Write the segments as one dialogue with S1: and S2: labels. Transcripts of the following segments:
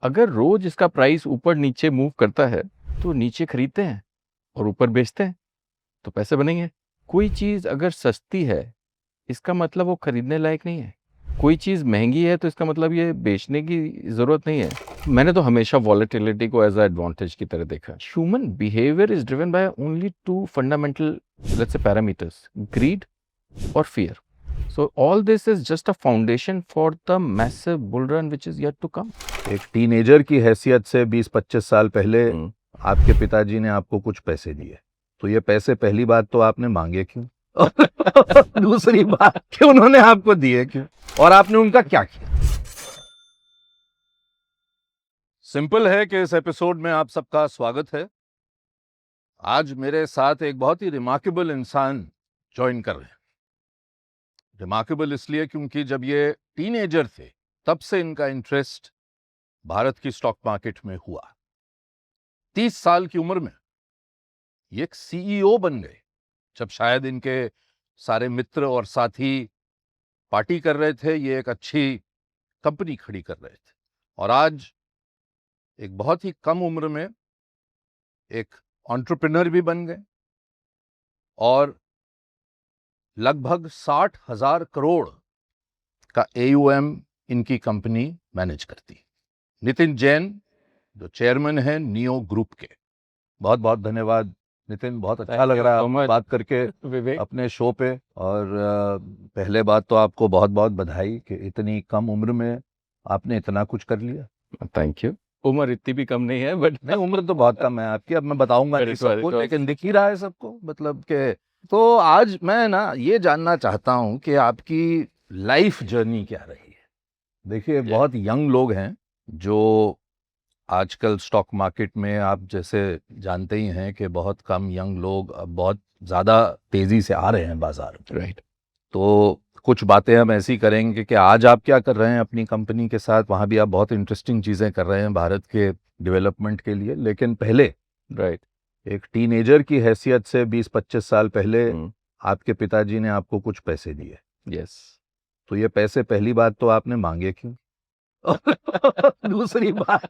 S1: अगर रोज इसका प्राइस ऊपर नीचे मूव करता है तो नीचे खरीदते हैं और ऊपर बेचते हैं तो पैसे बनेंगे। कोई चीज अगर सस्ती है इसका मतलब वो खरीदने लायक नहीं है। कोई चीज महंगी है तो इसका मतलब ये बेचने की जरूरत नहीं है। मैंने तो हमेशा वॉलेटिलिटी को एज अ एडवांटेज की तरह देखा। Human behaviour is driven by only two fundamental let's say parameters, greed और fear. So all this is just a foundation for the massive bull run which is yet to come.
S2: एक teenager की हैसियत से 20-25 साल पहले आपके पिताजी ने आपको कुछ पैसे दिए, तो ये पैसे पहली बात तो आपने मांगे क्यों? दूसरी बात कि उन्होंने आपको दिए क्यों और आपने उनका क्या किया? सिंपल है कि इस एपिसोड में आप सबका स्वागत है। आज मेरे साथ एक बहुत ही रिमार्केबल इंसान ज्वाइन कर रहे हैं। रिमार्केबल इसलिए क्योंकि जब ये टीनेजर थे तब से इनका इंटरेस्ट भारत की स्टॉक मार्केट में हुआ। 30 साल की उम्र में ये एक सीईओ बन गए, जब शायद इनके सारे मित्र और साथी पार्टी कर रहे थे, ये एक अच्छी कंपनी खड़ी कर रहे थे। और आज एक बहुत ही कम उम्र में एक एंटरप्रेन्योर भी बन गए और लगभग 60,000 करोड़ का AUM इनकी कंपनी मैनेज करती। नितिन जैन जो चेयरमैन है नियो ग्रुप के, बहुत बहुत धन्यवाद नितिन, बहुत अच्छा लग रहा है बात करके अपने शो पे। और पहले बात तो आपको बहुत बहुत बधाई कि इतनी कम उम्र में आपने इतना कुछ कर लिया।
S1: Thank you. उम्र इतनी भी कम नहीं है, बट
S2: नहीं, उम्र तो बहुत कम है आपकी, अब मैं बताऊंगा नहीं सबको, लेकिन दिख ही रहा है सबको, मतलब के। तो आज मैं ना ये जानना चाहता हूं कि आपकी लाइफ जर्नी क्या रही है। देखिए, बहुत यंग लोग हैं जो आजकल स्टॉक मार्केट में, आप जैसे जानते ही हैं कि बहुत कम यंग लोग अब बहुत ज़्यादा तेज़ी से आ रहे हैं बाजार में।
S1: राइट।
S2: तो कुछ बातें हम ऐसी करेंगे कि आज आप क्या कर रहे हैं अपनी कंपनी के साथ, वहाँ भी आप बहुत इंटरेस्टिंग चीज़ें कर रहे हैं भारत के डेवलपमेंट के लिए। लेकिन पहले एक टीनेजर की हैसियत से 20-25 साल पहले आपके पिताजी ने आपको कुछ पैसे दिए।
S1: यस।
S2: तो ये पैसे पहली बात तो आपने मांगे क्यों? दूसरी बात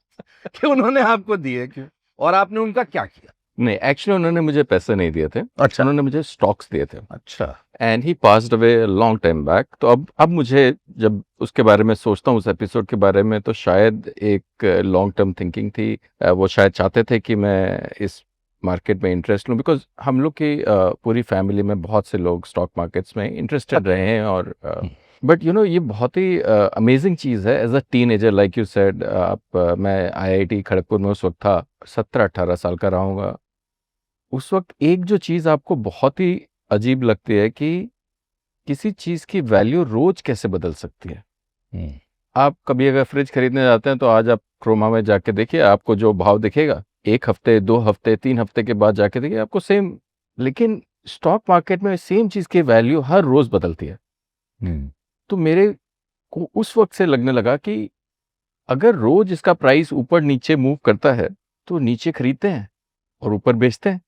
S2: कि उन्होंने आपको दिए क्यों और आपने उनका क्या किया?
S1: नहीं, एक्चुअली उन्होंने मुझे पैसे नहीं दिए थे।
S2: अच्छा।
S1: उन्होंने मुझे स्टॉक्स दिए थे।
S2: अच्छा।
S1: And he passed away long time back. तो अब मुझे जब उसके बारे में सोचता हूँ, उस एपिसोड के बारे में, तो शायद एक लॉन्ग टर्म थिंकिंग थी। वो शायद चाहते थे कि मैं इस मार्केट में इंटरेस्ट लूँ, बिकॉज हम लोग की पूरी फैमिली में बहुत से लोग स्टॉक मार्केट्स में इंटरेस्टेड रहे हैं। और बट ये बहुत ही अमेजिंग चीज़ है। As a teenager, like you said, मैं IIT खड़गपुर में उस वक्त था, 17-18 साल का रहूँगा। उस वक्त एक जो चीज़ आपको बहुत ही अजीब लगती है कि किसी चीज़ की वैल्यू रोज कैसे बदल सकती है। आप कभी अगर फ्रिज खरीदने जाते हैं तो आज आप क्रोमा में जाके देखिए, आपको जो भाव दिखेगा 1 हफ्ते, 2 हफ्ते, 3 हफ्ते के बाद जाके देखिए आपको सेम। लेकिन स्टॉक मार्केट में सेम चीज़ की वैल्यू हर रोज बदलती है। तो मेरे को उस वक्त से लगने लगा कि अगर रोज इसका प्राइस ऊपर नीचे मूव करता है तो नीचे खरीदते हैं और ऊपर बेचते हैं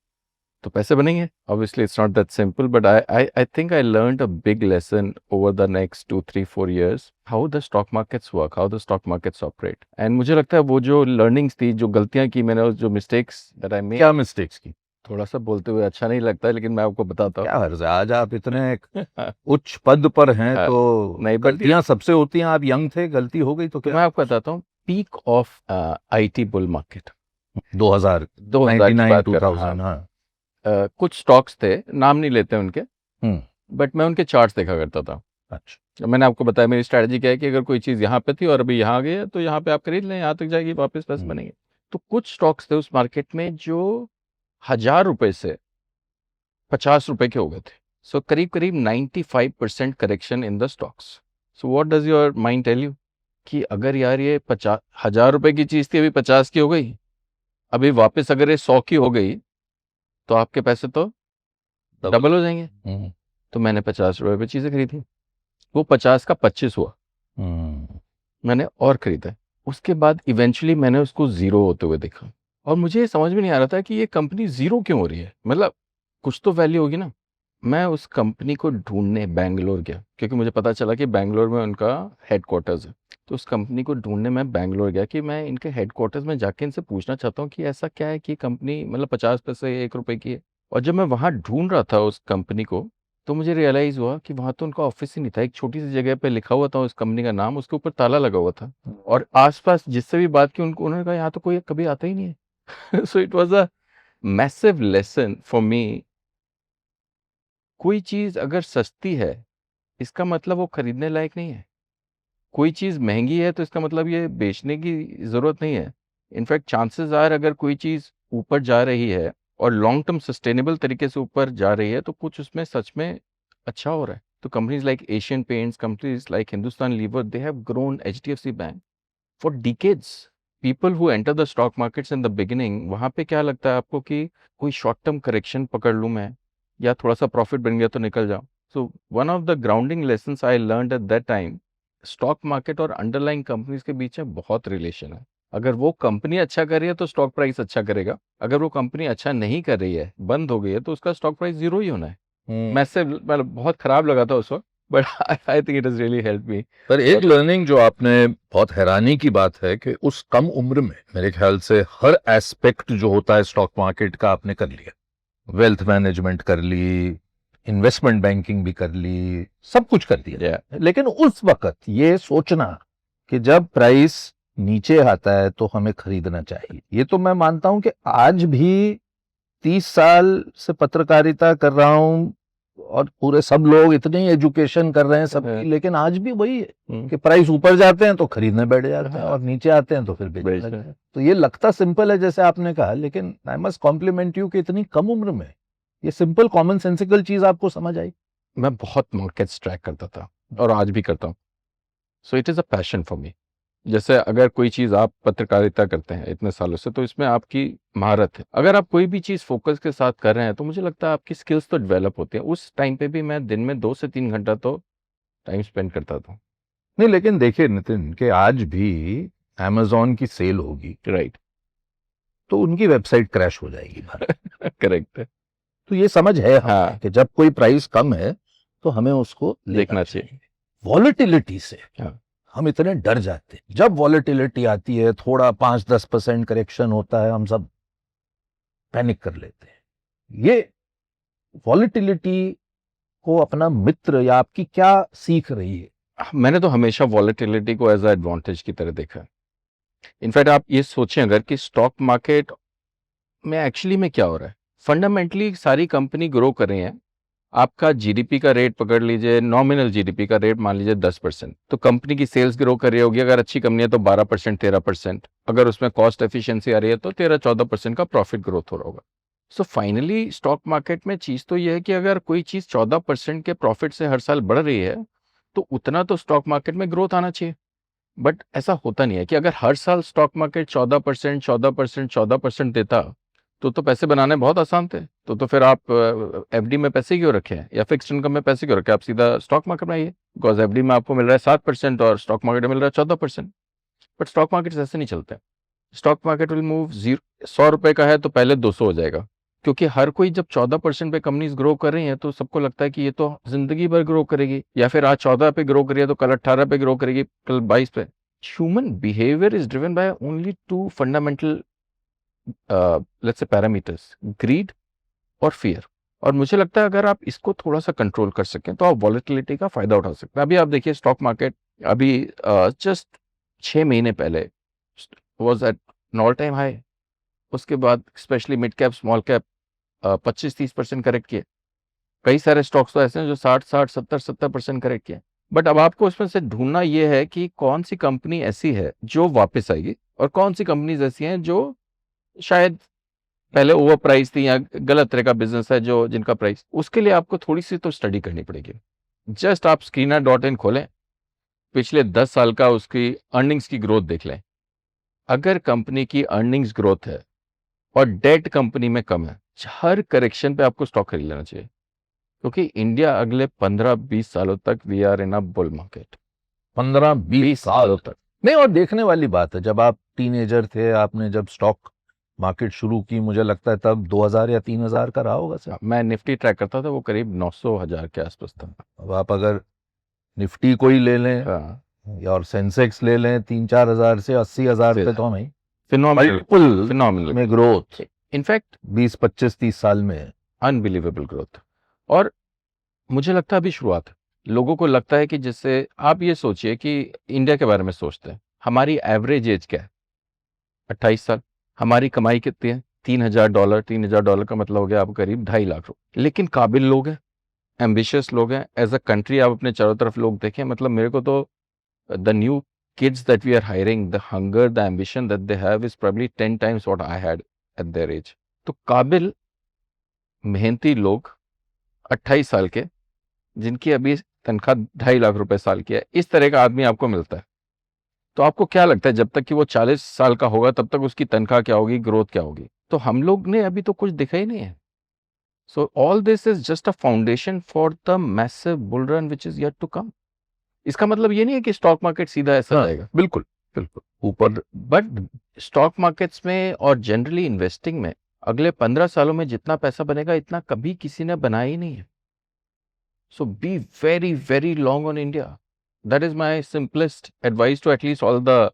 S1: तो पैसे बनेंगे। Obviously it's not that simple, but I think I learned a big lesson over the next 2, 3, 4 years how the stock markets work, how the stock markets operate. And मुझे लगता है वो जो learnings थी, जो गलतियां की मैंने, जो mistakes that I made।
S2: क्या मिस्टेक्स की?
S1: थोड़ा सा बोलते हुए अच्छा नहीं लगता है, लेकिन मैं आपको बताता हूँ।
S2: क्या हर्ज है, आज आप इतने एक उच्च पद पर हैं तो
S1: नहीं,
S2: गलतियां सबसे होती हैं। आप यंग थे, गलती हो गई तो क्या?
S1: मैं आपको बताता हूँ, peak of IT bull market
S2: 2000
S1: 99
S2: 2000 हाँ।
S1: कुछ स्टॉक्स थे, नाम नहीं लेते उनके, बट मैं उनके चार्ट्स देखा करता था।
S2: अच्छा।
S1: मैंने आपको बताया मेरी स्ट्रैटेजी क्या है कि अगर कोई चीज़ यहाँ पे थी और अभी यहाँ आ गई है तो यहाँ पे आप खरीद लें, यहाँ तक जाएगी, वापस पैसे बनेंगे। तो कुछ स्टॉक्स थे उस मार्केट में जो 1000 रुपए से 50 रुपए के हो गए थे। सो करीब करीब 95% correction in the stocks. So what does your mind tell you कि अगर यार ये 1000 रुपए की चीज़ थी, अभी 50 की हो गई, अभी वापस अगर ये 100 की हो गई तो आपके पैसे तो डबल हो जाएंगे। तो मैंने 50 रुपए पे चीज़ें खरीदी, वो 50 का 25 हुआ, मैंने और खरीदा। उसके बाद इवेंचुअली मैंने उसको जीरो होते हुए देखा और मुझे समझ में नहीं आ रहा था कि ये कंपनी जीरो क्यों हो रही है। मतलब कुछ तो वैल्यू होगी ना। मैं उस कंपनी को ढूंढने बैंगलोर गया, क्योंकि मुझे पता चला कि बैंगलोर में उनका हेडक्वार्टर्स है। तो उस कंपनी को ढूंढने मैं बैंगलोर गया कि मैं इनके हेडक्वार्टर्स में जाके इनसे पूछना चाहता हूँ कि ऐसा क्या है कि कंपनी मतलब 50 पैसे 1 रुपए की है। और जब मैं वहाँ ढूंढ रहा था उस कंपनी को, तो मुझे रियलाइज़ हुआ कि वहाँ तो उनका ऑफिस ही नहीं था। एक छोटी सी जगह पे लिखा हुआ था उस कंपनी का नाम, उसके ऊपर ताला लगा हुआ था। और आसपास जिससे भी बात की उनको उन्होंने कहा यहाँ तो कोई कभी आता ही नहीं है। So it was a massive lesson for me. कोई चीज़ अगर सस्ती है, इसका मतलब वो खरीदने लायक नहीं है। कोई चीज़ महँगी है तो इसका मतलब ये बेचने की ज़रूरत नहीं है। इनफैक्ट चांसेस आर अगर कोई चीज़ ऊपर जा रही है और लॉन्ग टर्म सस्टेनेबल तरीके से ऊपर जा रही है, तो कुछ उसमें सच में अच्छा हो रहा है। तो companies like Asian Paints, companies like Hindustan Lever, they have grown, HDFC bank for decades. People who enter the stock markets in the beginning, वहाँ पे क्या लगता है आपको कि कोई शॉर्ट टर्म करेक्शन पकड़ लूँ मैं, या थोड़ा-सा प्रॉफ़िट बन गया तो निकल जाऊँ। So one of the grounding lessons I learned at that time, stock market और अंडरलाइंग कंपनीज़ के बीच में बहुत रिलेशन है। अगर वो कंपनी अच्छा कर रही है तो स्टॉक प्राइस अच्छा करेगा। अगर वो कंपनी अच्छा नहीं कर रही है, बंद हो गई है, तो उसका स्टॉक प्राइस ज़ीरो ही होना है। मैसिव, मतलब बहुत खराब लगा था उस वक़्त, but I think it has really helped me.
S2: पर एक लर्निंग जो आपने, बहुत हैरानी की बात है कि उस कम उम्र में मेरे ख्याल से हर एस्पेक्ट जो होता है स्टॉक मार्केट का आपने कर लिया। वेल्थ मैनेजमेंट कर ली, इन्वेस्टमेंट बैंकिंग भी कर ली, सब कुछ कर दिया।
S1: Yeah.
S2: लेकिन उस वक्त ये सोचना कि जब प्राइस नीचे आता है तो हमें खरीदना चाहिए, ये तो मैं मानता हूं कि आज भी 30 साल से पत्रकारिता कर रहा हूं और पूरे सब लोग इतनी एजुकेशन कर रहे हैं सबकी, लेकिन आज भी वही है कि प्राइस ऊपर जाते हैं तो खरीदने बैठ जाते हैं और नीचे आते हैं तो फिर बेचने लगते हैं। तो ये लगता सिंपल है जैसे आपने कहा, लेकिन आई मस्ट कॉम्प्लीमेंट यू कि इतनी कम उम्र में ये सिंपल कॉमन सेंसिकल चीज आपको समझ आई।
S1: मैं बहुत मार्केट्स ट्रैक करता था और आज भी करता हूँ। So it is a passion for me. जैसे अगर कोई चीज़ आप पत्रकारिता करते हैं इतने सालों से, तो इसमें आपकी महारत है। अगर आप कोई भी चीज़ फोकस के साथ कर रहे हैं, तो मुझे लगता है आपकी स्किल्स तो डेवलप होती हैं। उस टाइम पे भी मैं दिन में 2 से 3 घंटा तो टाइम स्पेंड करता था।
S2: नहीं, लेकिन देखिए नितिन कि आज भी अमेजॉन की सेल होगी,
S1: राइट।
S2: तो उनकी वेबसाइट क्रैश हो जाएगी भारत।
S1: करेक्ट है।
S2: तो ये समझ है हमें
S1: हाँ,
S2: कि जब कोई प्राइस कम है तो हमें उसको
S1: देखना चाहिए।
S2: वॉलेटिलिटी से
S1: हाँ,
S2: हम इतने डर जाते हैं। जब वॉलेटिलिटी आती है, थोड़ा 5-10% करेक्शन होता है, हम सब पैनिक कर लेते हैं। ये वॉलेटिलिटी को अपना मित्र या आपकी क्या सीख रही है?
S1: मैंने तो हमेशा वॉलेटिलिटी को एज़ अ एडवांटेज की तरह देखा है। इनफैक्ट आप ये सोचें अगर कि स्टॉक मार्केट में एक्चुअली में क्या हो रहा है? फंडामेंटली सारी कंपनी ग्रो कर रही हैं। आपका जीडीपी का रेट पकड़ लीजिए, नॉमिनल जीडीपी का रेट मान लीजिए 10%, तो कंपनी की सेल्स ग्रो कर रही होगी। अगर अच्छी कंपनी है तो 12%, 13%। अगर उसमें कॉस्ट एफिशिएंसी आ रही है तो 13-14% का प्रॉफिट ग्रोथ हो रहा होगा। सो फाइनली स्टॉक मार्केट में चीज़ तो ये है कि अगर कोई चीज़ 14% के प्रॉफिट से हर साल बढ़ रही है, तो उतना तो स्टॉक मार्केट में ग्रोथ आना चाहिए। बट ऐसा होता नहीं है कि अगर हर साल स्टॉक मार्केट 14%, 14%, 14% देता, तो पैसे बनाने बहुत आसान थे। तो फिर आप एफडी में पैसे क्यों रखें या फिक्स्ड इनकम में पैसे क्यों रखें? आप सीधा स्टॉक मार्केट में आइए, बिकॉज एफडी में आपको मिल रहा है 7% और स्टॉक मार्केट में मिल रहा है 14%। बट स्टॉक मार्केट ऐसे नहीं चलते। स्टॉक मार्केट विल मूव, 100 रुपए का है तो पहले 200 हो जाएगा, क्योंकि हर कोई जब 14% पे कंपनीज ग्रो कर रही हैं, तो सबको लगता है कि ये तो जिंदगी भर ग्रो करेगी, या फिर आज 14 पे ग्रो करी है तो कल 18 पे ग्रो करेगी, कल 22 पे। Human behaviour is driven by only two fundamental let's say parameters, greed और फियर। और मुझे लगता है अगर आप इसको थोड़ा सा कंट्रोल कर सकें तो आप वॉलेटिलिटी का फायदा उठा सकते हैं। अभी आप देखिए स्टॉक मार्केट अभी जस्ट 6 महीने पहले was at an all time high. उसके बाद specially mid cap small cap 25-30% correct किए। कई सारे स्टॉक्स तो ऐसे हैं जो 60-60, 70-70% करेक्ट किए। बट अब आपको उसमें से ढूंढना ये है कि कौन सी कंपनी ऐसी है जो वापस आएगी, और कौन सी कंपनीज ऐसी हैं जो शायद पहले ओवर प्राइस थी या गलत तरह का बिजनेस है जो जिनका प्राइस। उसके लिए आपको थोड़ी सी तो स्टडी करनी पड़ेगी। जस्ट आप screener.in खोलें, पिछले 10 साल का उसकी अर्निंग्स की ग्रोथ देख लें। अगर कंपनी की अर्निंग्स ग्रोथ है और डेट कंपनी में कम है, हर करेक्शन पे आपको स्टॉक खरीद लेना चाहिए, क्योंकि इंडिया अगले 15-20 सालों तक we are in a bull market.
S2: 15-20 साल
S1: सालों तक।
S2: नहीं, और देखने वाली बात है, जब आप टीनेजर थे, आपने जब स्टॉक
S3: मार्केट शुरू की, मुझे लगता है तब 2000 या 3000 का रहा होगा सर।
S1: मैं निफ्टी ट्रैक करता था, वो करीब 900,000 के आसपास था।
S3: अब आप अगर निफ्टी को ही ले लें
S1: हाँ,
S3: या और सेंसेक्स ले लें 3-4 हजार से 80,000 पे, तो हमें
S1: फिनोमिनल
S3: मल्टीपल
S1: फिनोमिनल
S3: में ग्रोथ
S1: इनफैक्ट
S3: 20-25-30 साल में।
S1: Unbelievable growth. और मुझे लगता है अभी शुरुआत है। लोगों को लगता है कि जैसे आप ये सोचिए कि इंडिया के बारे में सोचते हैं, हमारी एवरेज एज क्या है? 28 साल। हमारी कमाई कितनी है? $3,000। $3,000 का मतलब हो गया आपको करीब 2.5 लाख रुपए। लेकिन काबिल लोग हैं, एम्बिशियस लोग हैं। एज अ कंट्री आप अपने चारों तरफ लोग देखें, मतलब मेरे को तो the new kids that we are hiring, the hunger, the ambition that they have is probably 10 times what I had at their age. तो काबिल मेहनती लोग 28 साल के, जिनकी अभी तनख्वाह 2.5 लाख रुपए साल की है, इस तरह का आदमी आपको मिलता है। तो आपको क्या लगता है जब तक कि वो 40 साल का होगा तब तक उसकी तनख्वाह क्या होगी, ग्रोथ क्या होगी? तो हम लोग ने अभी तो कुछ दिखा ही नहीं है। So all this is just a foundation for the massive bull run which is yet to come. इसका मतलब ये नहीं है कि स्टॉक मार्केट सीधा ऐसा जाएगा,
S3: बिल्कुल बिल्कुल ऊपर।
S1: बट स्टॉक मार्केट्स में और जनरली इन्वेस्टिंग में अगले 15 सालों में जितना पैसा बनेगा इतना कभी किसी ने बनाया ही नहीं है। So be very very long on India. That is my simplest advice to at least all the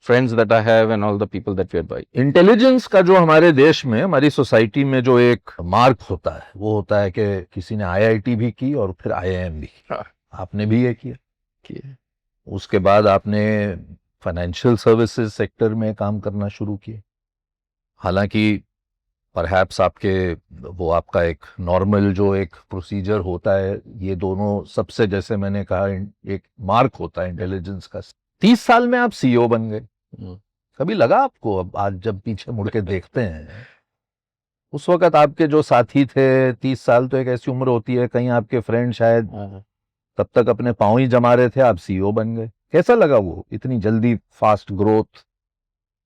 S1: friends that I have and all the people that we advise.
S3: Intelligence का जो हमारे देश में, हमारी सोसाइटी में जो एक मार्क होता है, वो होता है कि किसी ने आईआईटी भी की और फिर आईआईएम भी की। आपने भी ये किया। उसके बाद आपने फाइनेंशियल सर्विसेज सेक्टर में काम करना शुरू किए। हालांकि परहैप्स आपके वो आपका एक नॉर्मल जो एक प्रोसीजर होता है, ये दोनों सबसे, जैसे मैंने कहा, एक मार्क होता है इंटेलिजेंस का। 30 साल में आप सीईओ बन गए। कभी लगा आपको, अब आज जब पीछे मुड़ के देखते हैं, उस वक्त आपके जो साथी थे, 30 साल तो एक ऐसी उम्र होती है, कहीं आपके फ्रेंड शायद तब तक अपने पांव ही जमा रहे थे, आप सीईओ बन गए। कैसा लगा वो इतनी जल्दी फास्ट ग्रोथ?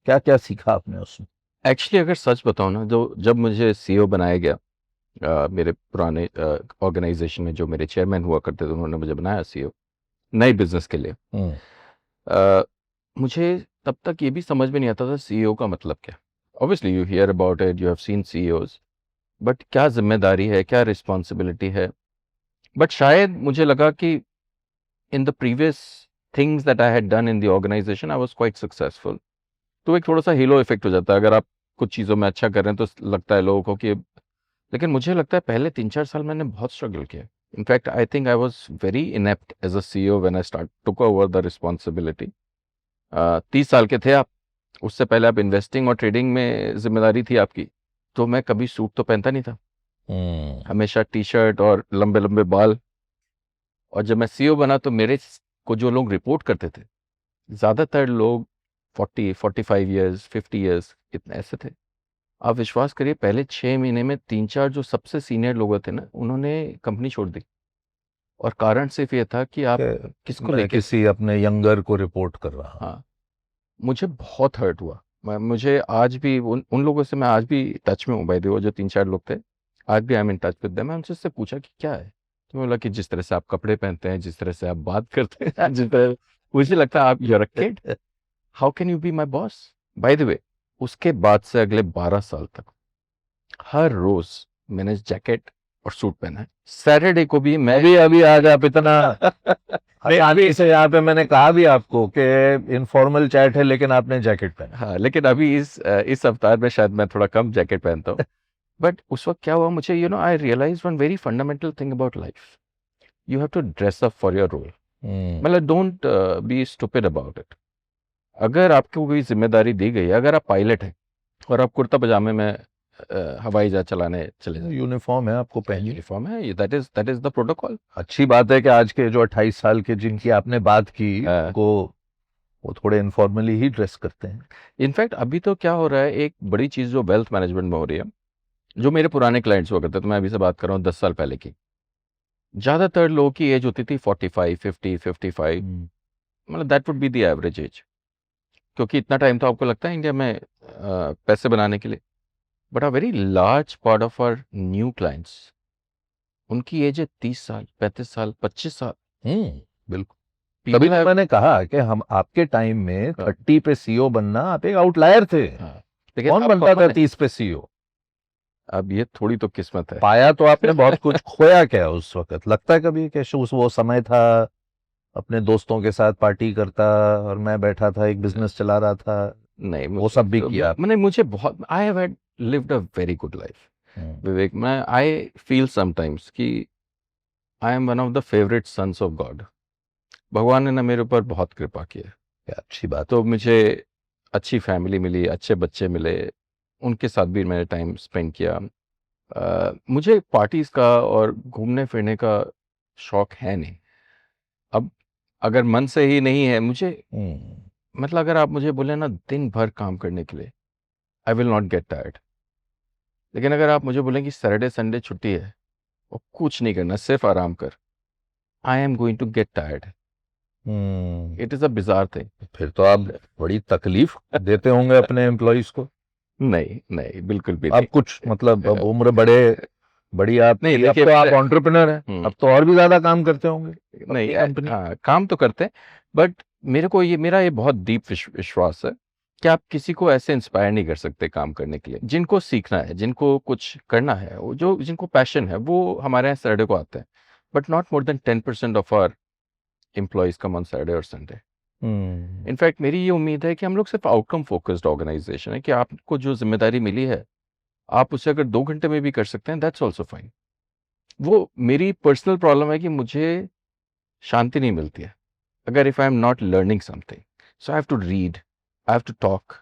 S3: क्या क्या सीखा आपने उसमें?
S1: एक्चुअली अगर सच बताऊं ना, जो जब मुझे सीईओ बनाया गया, मेरे पुराने ऑर्गेनाइजेशन में जो मेरे चेयरमैन हुआ करते थे, उन्होंने मुझे बनाया सीईओ नए बिजनेस के लिए। मुझे तब तक ये भी समझ में नहीं आता था सीईओ का मतलब क्या। Obviously you here about it, you have seen CEOs, but क्या जिम्मेदारी है, क्या रिस्पॉन्सिबिलिटी है। बट शायद मुझे लगा कि in the previous things that I had done in the organisation I was quite successful. तो एक थोड़ा सा हीलो इफेक्ट हो जाता है, अगर आप कुछ चीज़ों में अच्छा कर रहे हैं तो लगता है लोगों को कि, लेकिन मुझे लगता है पहले 3-4 साल मैंने बहुत स्ट्रगल किया। In fact I think I was very inept as a CEO when I start took over the responsibility. 30 साल के थे आप, उससे पहले आप इन्वेस्टिंग और ट्रेडिंग में जिम्मेदारी थी आपकी। तो मैं कभी सूट तो पहनता नहीं था, हमेशा टी शर्ट और लंबे लंबे बाल। और जब मैं सीईओ बना तो मेरे को जो लोग रिपोर्ट करते थे, ज़्यादातर लोग 40-45 ईयर्स, 50 ईयर्स, इतने ऐसे थे। आप विश्वास करिए, पहले 6 महीने में 3-4 जो सबसे सीनियर लोग थे ना, उन्होंने कंपनी छोड़ दी। और कारण सिर्फ ये था कि आप किसको
S3: मैं
S1: लेके,
S3: किसी अपने यंगर को रिपोर्ट कर रहा हूं।
S1: हाँ, मुझे बहुत हर्ट हुआ। मुझे आज भी उन लोगों से मैं आज भी टच में हूँ। भाई वो जो 3-4 लोग थे, आज भी I am in touch with them. मैं उनसे पूछा कि क्या है, तो बोला कि जिस तरह से आप कपड़े पहनते हैं, जिस तरह से आप बात करते हैं, जिस तरह मुझे लगता है आप you're a kid, how can you be my boss. By the way, उसके बाद से अगले 12 साल तक हर रोज मैंने जैकेट और सूट पहना है। सैटरडे को भी मैं
S3: अभी आज आप इतना अभी से यहाँ पे मैंने कहा भी आपको कि इनफॉर्मल चैट है, लेकिन आपने जैकेट पहना।
S1: हाँ, लेकिन अभी इस अवतार में शायद मैं थोड़ा कम जैकेट पहनता हूँ। बट उस वक्त क्या हुआ मुझे, I realise one very fundamental thing about life, you have to dress up for your role. मतलब don't be stupid about it. अगर आपको कोई जिम्मेदारी दी गई है, अगर आप पायलट हैं और आप कुर्ता पजामे में हवाई जहाज चलाने चले जाए,
S3: यूनिफॉर्म है, आपको पहनिए।
S1: यूनिफॉर्म है, दैट इज द प्रोटोकॉल।
S3: अच्छी बात है कि आज के जो 28 साल के जिनकी आपने बात की, को वो थोड़े इनफॉर्मली ही ड्रेस करते हैं।
S1: इनफैक्ट अभी तो क्या हो रहा है, एक बड़ी चीज जो वेल्थ मैनेजमेंट में हो रही है, जो मेरे पुराने क्लाइंट्स हुआ करते थे, तो मैं अभी से बात कर रहा हूँ 10 साल पहले की, ज्यादातर लोगों की एज होती थी 45, 50, 55। मतलब that would be the average age, क्योंकि इतना टाइम तो आपको लगता है इंडिया में पैसे बनाने के लिए। But a very large part of our new clients, उनकी एज है 30 साल, 35 साल, 25 साल।
S3: बिल्कुल। तभी तो मैंने कहा कि हम आपके टाइम में 30 पे सीईओ बनना, आप एक आउटलायर थे।
S1: लेकिन
S3: कौन
S1: अब
S3: बनता था
S1: कॉमन है।
S3: 30 पे सीईओ?
S1: अब ये थोड़ी तो किस्मत है।
S3: पाया तो आपने बहुत कुछ, खोया क्या उस वक्त? लगता है कभी कि उस वो समय था, अपने दोस्तों के साथ पार्टी करता और मैं बैठा था एक बिजनेस चला रहा था?
S1: नहीं,
S3: वो सब भी किया?
S1: मैंने मुझे बहुत, I have had lived a very good life Vivek. मैं आई फील समटाइम्स कि I am one of the favourite sons of God. भगवान ने ना मेरे ऊपर बहुत कृपा की है।
S3: क्या अच्छी बात।
S1: तो मुझे अच्छी फैमिली मिली, अच्छे बच्चे मिले, उनके साथ भी मैंने टाइम स्पेंड किया। मुझे पार्टीज का और घूमने फिरने का शौक है नहीं। अब अगर मन से ही नहीं है मुझे, मतलब अगर आप मुझे बोले ना दिन भर काम करने के लिए, I will not get tired. लेकिन अगर आप मुझे बोलें कि सैटरडे संडे छुट्टी है और कुछ नहीं करना, सिर्फ आराम कर, I am going to get tired. It is a bizarre thing.
S3: फिर तो आप बड़ी तकलीफ देते होंगे अपने एम्प्लॉइज को।
S1: नहीं नहीं, बिल्कुल भी
S3: अब
S1: नहीं।
S3: कुछ मतलब, अब उम्र बड़ी आप
S1: नहीं,
S3: अब
S1: देखिए
S3: तो आप एंटरप्रेन्योर हैं, अब तो और भी ज्यादा काम करते होंगे
S1: नहीं,
S3: अपनी कंपनी।
S1: हाँ, काम तो करते हैं, बट मेरा ये बहुत डीप विश्वास है कि आप किसी को ऐसे इंस्पायर नहीं कर सकते काम करने के लिए। जिनको सीखना है, जिनको कुछ करना है, वो जो जिनको पैशन है, वो हमारे यहाँ सैटरडे को आते हैं। But not more than 10% of our employees come on Saturday और संडे। इनफैक्ट मेरी ये उम्मीद है कि हम लोग सिर्फ आउटकम फोकस्ड ऑर्गेनाइजेशन है, कि आपको जो जिम्मेदारी मिली है आप उसे अगर 2 घंटे में भी कर सकते हैं, दैट्स ऑल्सो फाइन। वो मेरी पर्सनल प्रॉब्लम है कि मुझे शांति नहीं मिलती है अगर if I am not learning something. So I have to read, I have to talk,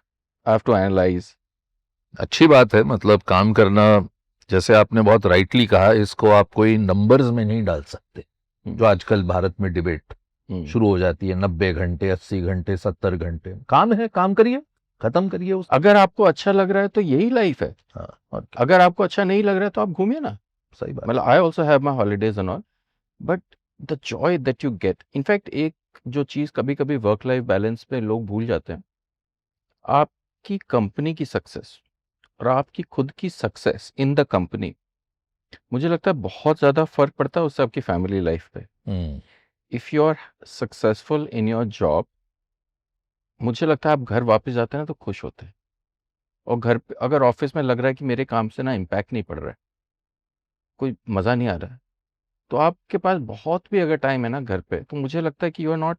S1: I have to analyse.
S3: अच्छी बात है, मतलब काम करना, जैसे आपने बहुत राइटली कहा, इसको आप कोई नंबर्स में नहीं डाल सकते। जो आजकल भारत में डिबेट शुरू हो जाती है, 90 घंटे, 80 घंटे, 70 घंटे काम है, काम करिए, खत्म करिए उस।
S1: अगर आपको अच्छा लग रहा है तो यही लाइफ है।
S3: हाँ, और
S1: अगर आपको अच्छा नहीं लग रहा है तो आप घूमिए ना।
S3: सही बात।
S1: मतलब I also have my holidays and all, but the Joy that you get, in fact एक जो चीज़ कभी कभी वर्क लाइफ बैलेंस में लोग भूल जाते हैं, आपकी कंपनी की सक्सेस और आपकी खुद की सक्सेस इन द कंपनी, मुझे लगता है बहुत ज़्यादा फर्क पड़ता है उससे आपकी फैमिली लाइफ पे। If you are successful in your job, मुझे लगता है आप घर वापस जाते हैं ना तो खुश होते हैं। और घर पे अगर ऑफिस में लग रहा है कि मेरे काम से ना इम्पैक्ट नहीं पड़ रहा है, कोई मज़ा नहीं आ रहा है, तो आपके पास बहुत भी अगर टाइम है ना घर पे, तो मुझे लगता है कि you are not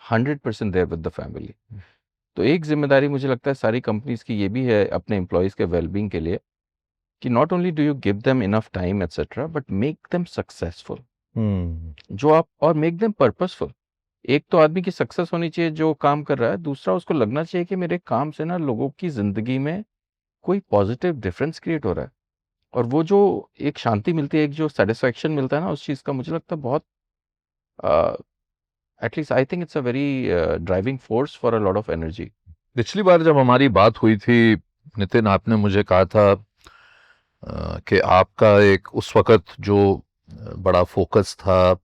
S1: 100% there with the family. तो एक जिम्मेदारी मुझे लगता है सारी कंपनीज की ये भी है अपने एम्प्लॉयज़ के वेलबींग के लिए, कि not only do you give them enough time etcetera, but make them successful. जो आप और मेक देम पर्पसफुल। एक तो आदमी की सक्सेस होनी चाहिए जो काम कर रहा है, दूसरा उसको लगना चाहिए कि मेरे काम से ना लोगों की ज़िंदगी में कोई पॉजिटिव डिफरेंस क्रिएट हो रहा है। और वो जो एक शांति मिलती है, एक जो सैटिस्फैक्शन मिलता है ना उस चीज़ का, मुझे लगता है बहुत, at least I think it's a very driving force for a lot of energy.
S3: पिछली बार जब हमारी बात हुई थी नितिन, आपने मुझे कहा था कि आपका एक उस वक्त जो बड़ा फोकस था,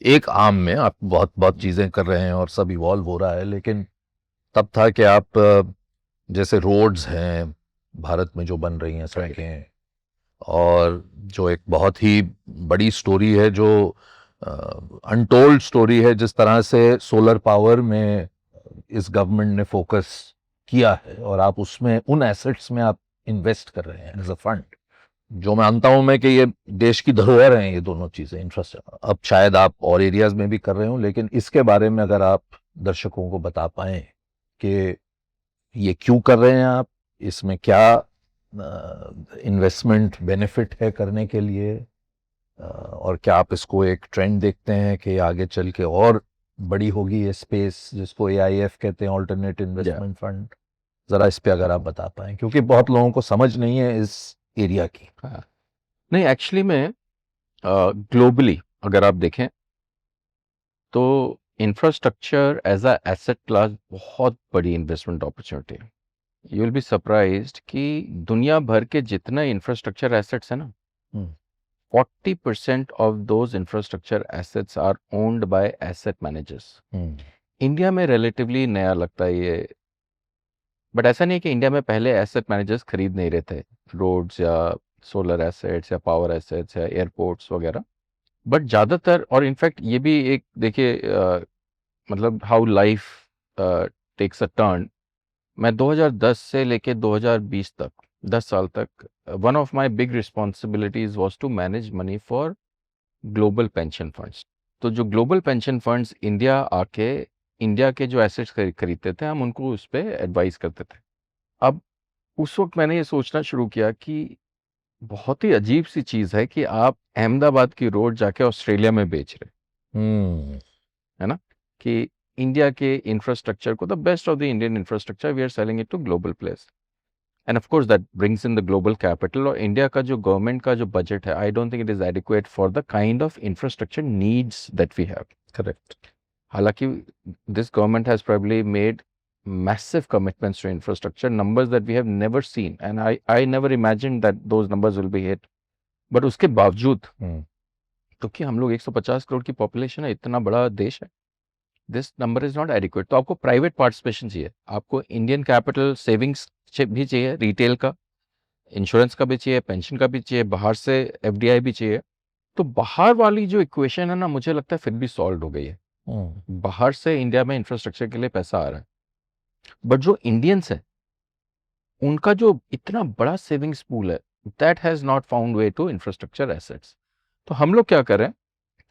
S3: एक आम में आप बहुत बहुत चीजें कर रहे हैं और सब इवॉल्व हो रहा है, लेकिन तब था कि आप जैसे रोड्स हैं भारत में जो बन रही हैं सड़कें, और जो एक बहुत ही बड़ी स्टोरी है, जो अनटोल्ड स्टोरी है, जिस तरह से सोलर पावर में इस गवर्नमेंट ने फोकस किया है और आप उसमें उन एसेट्स में आप इन्वेस्ट कर रहे हैं एज अ फंड, जो मानता हूं मैं कि ये देश की धरोहर हैं ये दोनों चीजें, इंफ्रास्ट्रक्चर। अब शायद आप और एरियाज में भी कर रहे हो, लेकिन इसके बारे में अगर आप दर्शकों को बता पाएं कि ये क्यों कर रहे हैं आप, इसमें क्या इन्वेस्टमेंट बेनिफिट है करने के लिए, और क्या आप इसको एक ट्रेंड देखते हैं कि आगे चल के और बड़ी होगी ये स्पेस, जिसको AIF कहते हैं, ऑल्टरनेट इन्वेस्टमेंट फंड। जरा इस पे अगर आप बता पाएं, क्योंकि बहुत लोगों को समझ नहीं है इस एरिया की।
S1: हाँ, नहीं, एक्चुअली में ग्लोबली अगर आप देखें तो infrastructure as a asset class बहुत बड़ी इन्वेस्टमेंट अपॉर्चुनिटी है। यू विल बी सरप्राइज्ड कि दुनिया भर के जितने इंफ्रास्ट्रक्चर एसेट्स हैं ना, 40% of those infrastructure assets are owned by asset managers. India में रिलेटिवली नया लगता है ये, बट ऐसा नहीं है कि इंडिया में पहले एसेट मैनेजर्स खरीद नहीं रहे थे रोड्स या सोलर एसेट्स या पावर एसेट्स या एयरपोर्ट्स वगैरह। बट ज़्यादातर, और इनफैक्ट ये भी एक देखिए मतलब how life takes a turn, मैं 2010 से लेके 2020 तक 10 साल तक one of my big responsibilities was to manage money for global pension funds. तो जो ग्लोबल पेंशन फंड्स इंडिया आके इंडिया के जो एसेट्स खरीदते थे, हम उनको उस पर एडवाइस करते थे। अब उस वक्त मैंने ये सोचना शुरू किया कि बहुत ही अजीब सी चीज़ है कि आप अहमदाबाद की रोड जाके ऑस्ट्रेलिया में बेच रहे, है ना, कि इंडिया के इंफ्रास्ट्रक्चर को, the best of the Indian infrastructure, we are selling it to global place. And of course that brings in the global capital. और इंडिया का जो गवर्नमेंट का जो बजट है, I don't think it is adequate for the kind of infrastructure needs that we have.
S3: Correct.
S1: हालांकि this government has probably made massive commitments to infrastructure, numbers that we have never seen, and I never imagined that those numbers will be hit. But उसके बावजूद तो कि हम लोग 150 करोड़ की population है, इतना बड़ा देश है, this number is not adequate. तो आपको प्राइवेट पार्टिसिपेशन चाहिए, आपको इंडियन कैपिटल सेविंग्स भी चाहिए, रिटेल का, इंश्योरेंस का भी चाहिए, पेंशन का भी चाहिए, बाहर से एफडीआई भी चाहिए। तो बाहर वाली जो इक्वेशन है ना, मुझे लगता है फिर भी सॉल्व हो गई है। बाहर से इंडिया में इंफ्रास्ट्रक्चर के लिए पैसा आ रहा है, बट जो इंडियंस है उनका जो इतना बड़ा सेविंग्स पूल है, that has not found way to infrastructure assets. तो हम लोग क्या कर रहे हैं,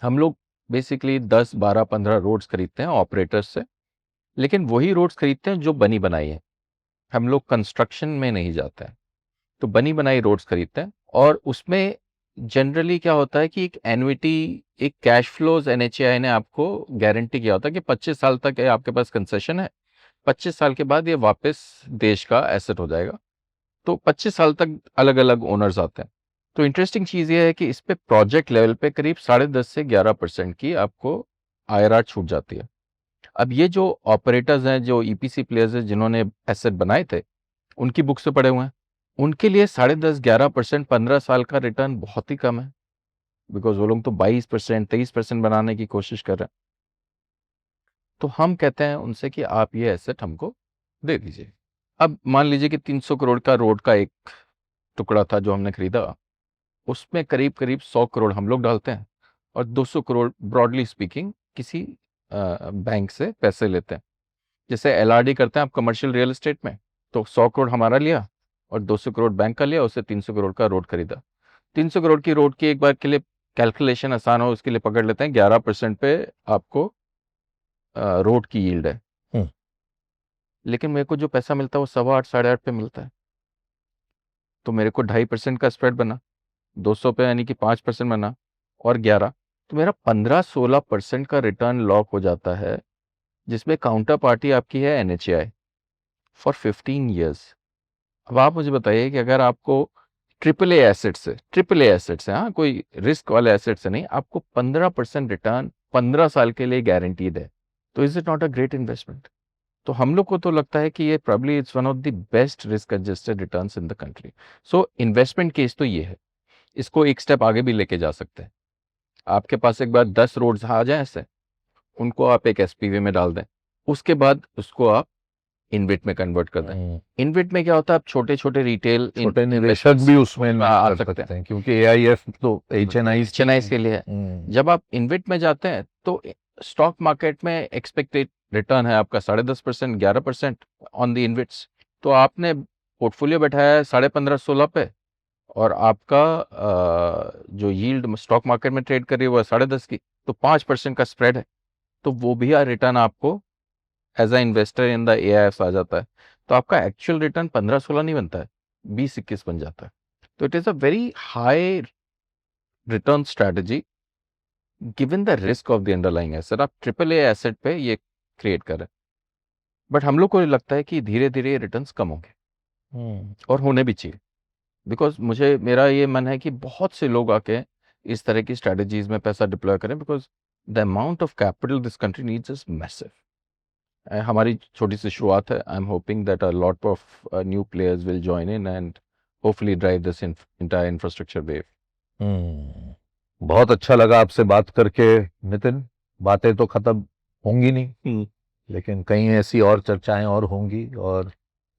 S1: हम लोग बेसिकली 10, 12, 15 रोड्स खरीदते हैं ऑपरेटर्स से, लेकिन वही रोड्स खरीदते हैं जो बनी बनाई है। हम लोग कंस्ट्रक्शन में नहीं जाते हैं, तो बनी बनाई रोड्स खरीदते हैं। और उसमें जनरली क्या होता है कि एक एन्युटी, एक कैश फ्लोज एनएचएआई ने आपको गारंटी किया होता है कि 25 साल तक आपके पास कंसेशन है, 25 साल के बाद ये वापस देश का एसेट हो जाएगा। तो 25 साल तक अलग अलग ओनर्स आते हैं। तो इंटरेस्टिंग चीज़ ये है कि इस पे प्रोजेक्ट लेवल पे करीब 10.5 से 11% की आपको आईआरआर छूट जाती है। अब ये जो ऑपरेटर्स हैं, जो ईपीसी प्लेयर्स हैं, जिन्होंने एसेट बनाए थे, उनकी बुक से पड़े हुए हैं, उनके लिए 10.5, 11% 15 साल का रिटर्न बहुत ही कम है, बिकॉज वो लोग तो 22%, 23% बनाने की कोशिश कर रहे हैं। तो हम कहते हैं उनसे कि आप ये एसेट हमको दे दीजिए। अब मान लीजिए कि 300 करोड़ का रोड का एक टुकड़ा था जो हमने खरीदा, उसमें करीब करीब 100 करोड़ हम लोग डालते हैं और 200 करोड़ ब्रॉडली स्पीकिंग किसी बैंक से पैसे लेते हैं। जैसे एलआरडी करते हैं आप कमर्शियल रियल एस्टेट में, तो 100 करोड़ हमारा लिया और 200 करोड़ बैंक का लिया, उससे 300 करोड़ का रोड खरीदा। 300 करोड़ की रोड की एक बार के लिए कैलकुलेशन आसान हो उसके लिए पकड़ लेते हैं 11% पे आपको रोड की यील्ड है। लेकिन मेरे को जो पैसा मिलता है वो 8.25, 8.5 पे मिलता है। तो मेरे को 2.5% का स्प्रेड बना, 200 पे यानी कि 5% बना, और 11, तो मेरा 15-16% का रिटर्न लॉक हो जाता है, जिसमें काउंटर पार्टी आपकी है एनएचएआई फॉर 15 ईयर्स। अब आप मुझे बताइए कि अगर आपको ट्रिपल ए एसेट्स है, हाँ, कोई रिस्क वाले एसेट से नहीं, आपको 15% रिटर्न 15 साल के लिए गारंटीड है, तो is it not a great investment? तो हम लोग को तो लगता है कि ये probably it's one of the best risk adjusted returns in the country. So investment case तो ये है, इसको एक स्टेप आगे भी लेके जा सकते हैं। आपके पास एक बार 10 रोड्स आ जाए ऐसे, उनको आप एक एसपीवी में डाल दें, उसके बाद उसको आप इनविट में कन्वर्ट कर दें। इनविट में क्या होता है, आप छोटे छोटे रिटेल,
S3: छोटे निवेशक भी उसमें
S1: आ सकते हैं,
S3: क्योंकि एआईएफ तो एचएनआई
S1: के लिए है। जब आप इनविट में जाते हैं तो स्टॉक मार्केट में एक्सपेक्टेड रिटर्न है आपका 10.5%, 11% ऑन द इनविट्स। तो आपने पोर्टफोलियो बैठाया है 15.5-16 पे, और आपका जो यील्ड स्टॉक मार्केट में ट्रेड कर रही है वो है 10.5 की, तो 5% का स्प्रेड है, तो वो भी रिटर्न आपको as a investor in the AIF आ जाता है। तो आपका एक्चुअल रिटर्न 15-16 नहीं बनता है, 20-21 बन जाता है। तो it is a very high return strategy given the risk of the underlying asset. आप ट्रिपल ए एसेट पे ये क्रिएट कर रहे हैं, बट हम लोग को लगता है कि धीरे धीरे रिटर्न्स कम होंगे, और होने भी चाहिए, बिकॉज मेरा ये मन है कि बहुत से लोग आके इस तरह की स्ट्रेटजीज में पैसा डिप्लॉय करें, because the amount of capital this country needs is massive. हमारी छोटी सी शुरुआत है, I am hoping that a lot of new players will join in and hopefully drive this entire infrastructure wave.
S3: बहुत अच्छा लगा आपसे बात करके नितिन। बातें तो खत्म होंगी नहीं, लेकिन कई ऐसी और चर्चाएं और होंगी, और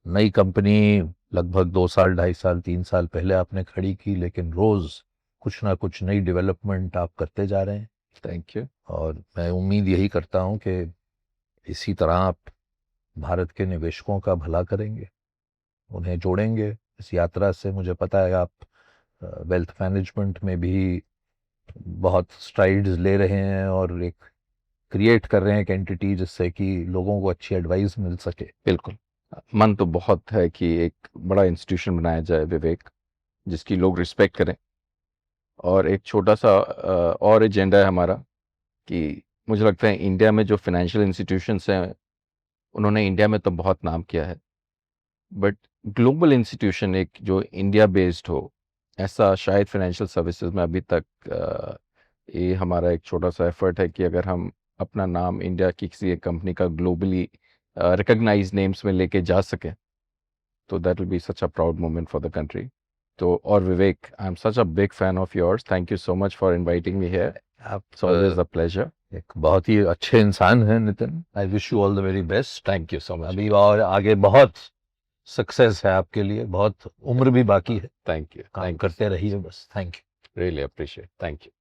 S3: नई कंपनी लगभग 2 साल, 2.5 साल, 3 साल पहले आपने खड़ी की, लेकिन रोज कुछ ना कुछ नई डेवलपमेंट आप करते जा रहे हैं।
S1: Thank you.
S3: और मैं उम्मीद यही करता हूं कि इसी तरह आप भारत के निवेशकों का भला करेंगे, उन्हें जोड़ेंगे इस यात्रा से। मुझे पता है आप वेल्थ मैनेजमेंट में भी बहुत स्ट्राइड्स ले रहे हैं और एक क्रिएट कर रहे हैं एक एंटिटी जिससे कि लोगों को अच्छी एडवाइस मिल सके।
S1: बिल्कुल, मन तो बहुत है कि एक बड़ा इंस्टीट्यूशन बनाया जाए विवेक, जिसकी लोग रिस्पेक्ट करें। और एक छोटा सा और एजेंडा है हमारा कि मुझे लगता है इंडिया में जो फाइनेंशियल इंस्टीट्यूशंस हैं, उन्होंने इंडिया में तो बहुत नाम किया है, बट ग्लोबल इंस्टीट्यूशन एक जो इंडिया बेस्ड हो, ऐसा शायद फाइनेंशियल सर्विसेज में अभी तक ये हमारा एक छोटा सा एफर्ट है कि अगर हम अपना नाम इंडिया की किसी एक कंपनी का ग्लोबली रिकॉग्नाइज नेम्स में लेके जा सकें, तो that will be such a proud moment for the country. तो और Vivek, I am such a big fan of yours, thank you so much for inviting me here, it's always a pleasure.
S3: एक बहुत ही अच्छे इंसान हैं Nitin, I wish you all the very best.
S1: Thank you so much.
S3: अभी और आगे बहुत सक्सेस है आपके लिए, बहुत उम्र भी बाकी है,
S1: थैंक यू,
S3: काम करते रहिए बस। Thank you,
S1: really appreciate, thank you.